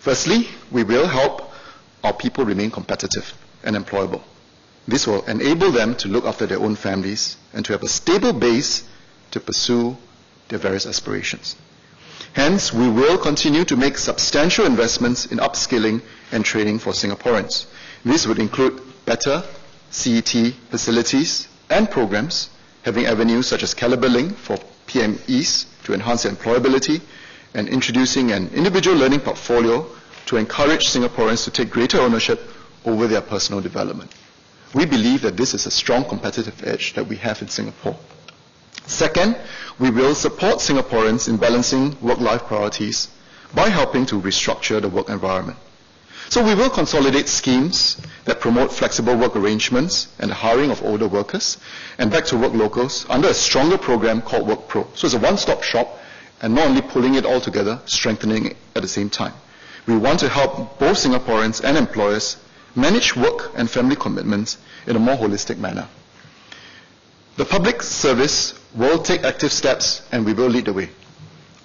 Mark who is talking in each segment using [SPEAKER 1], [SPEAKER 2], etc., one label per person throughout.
[SPEAKER 1] Firstly, we will help our people remain competitive and employable. This will enable them to look after their own families and to have a stable base to pursue their various aspirations. Hence, we will continue to make substantial investments in upskilling and training for Singaporeans. This would include better CET facilities and programs, having avenues such as Calibre Link for PMEs to enhance their employability, and introducing an individual learning portfolio to encourage Singaporeans to take greater ownership over their personal development. We believe that this is a strong competitive edge that we have in Singapore. Second, we will support Singaporeans in balancing work-life priorities by helping to restructure the work environment. So we will consolidate schemes that promote flexible work arrangements and the hiring of older workers and back-to-work locals under a stronger program called Work Pro. So it's a one-stop shop, and not only pulling it all together, strengthening it at the same time. We want to help both Singaporeans and employers manage work and family commitments in a more holistic manner. The public service will take active steps, and we will lead the way.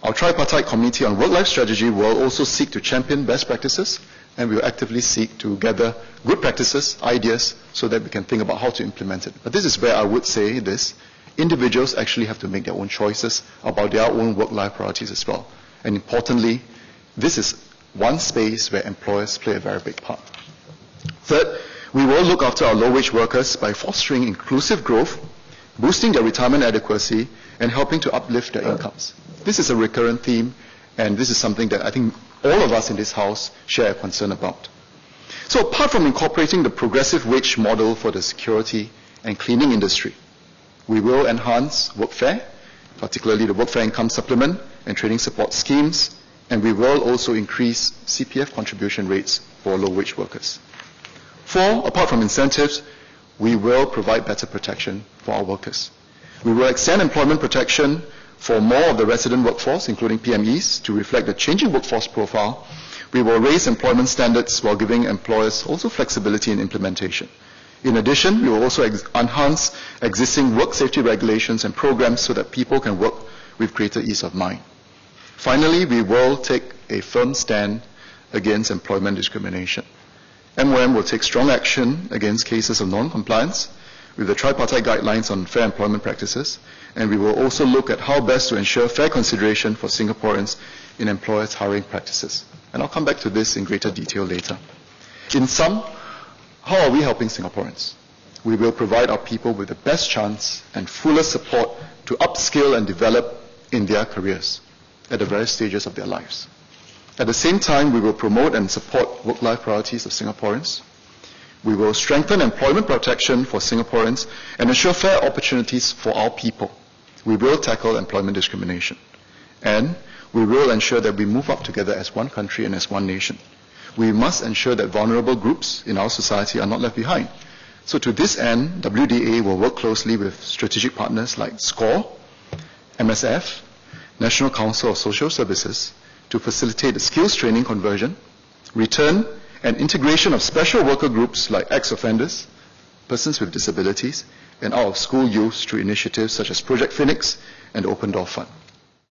[SPEAKER 1] Our tripartite committee on work-life strategy will also seek to champion best practices, and we will actively seek to gather good practices, ideas, so that we can think about how to implement it. But this is where I would say this: individuals actually have to make their own choices about their own work-life priorities as well. And importantly, this is one space where employers play a very big part. Third, we will look after our low-wage workers by fostering inclusive growth, boosting their retirement adequacy, and helping to uplift their incomes. This is a recurrent theme, and this is something that I think all of us in this House share a concern about. So apart from incorporating the progressive wage model for the security and cleaning industry, we will enhance workfare, particularly the workfare income supplement and training support schemes, and we will also increase CPF contribution rates for low-wage workers. Four, apart from incentives, we will provide better protection for our workers. We will extend employment protection for more of the resident workforce, including PMEs, to reflect the changing workforce profile. We will raise employment standards while giving employers also flexibility in implementation. In addition, we will also enhance existing work safety regulations and programs so that people can work with greater ease of mind. Finally, we will take a firm stand against employment discrimination. MOM will take strong action against cases of non-compliance with the tripartite guidelines on fair employment practices, and we will also look at how best to ensure fair consideration for Singaporeans in employers' hiring practices. And I'll come back to this in greater detail later. In sum, how are we helping Singaporeans? We will provide our people with the best chance and fullest support to upskill and develop in their careers at the various stages of their lives. At the same time, we will promote and support work-life priorities of Singaporeans. We will strengthen employment protection for Singaporeans and ensure fair opportunities for our people. We will tackle employment discrimination. And we will ensure that we move up together as one country and as one nation. We must ensure that vulnerable groups in our society are not left behind. So to this end, WDA will work closely with strategic partners like SCORE, MSF, National Council of Social Services, to facilitate the skills training conversion, return, and integration of special worker groups like ex-offenders, persons with disabilities, and out-of-school youth through initiatives such as Project Phoenix and the Open Door Fund.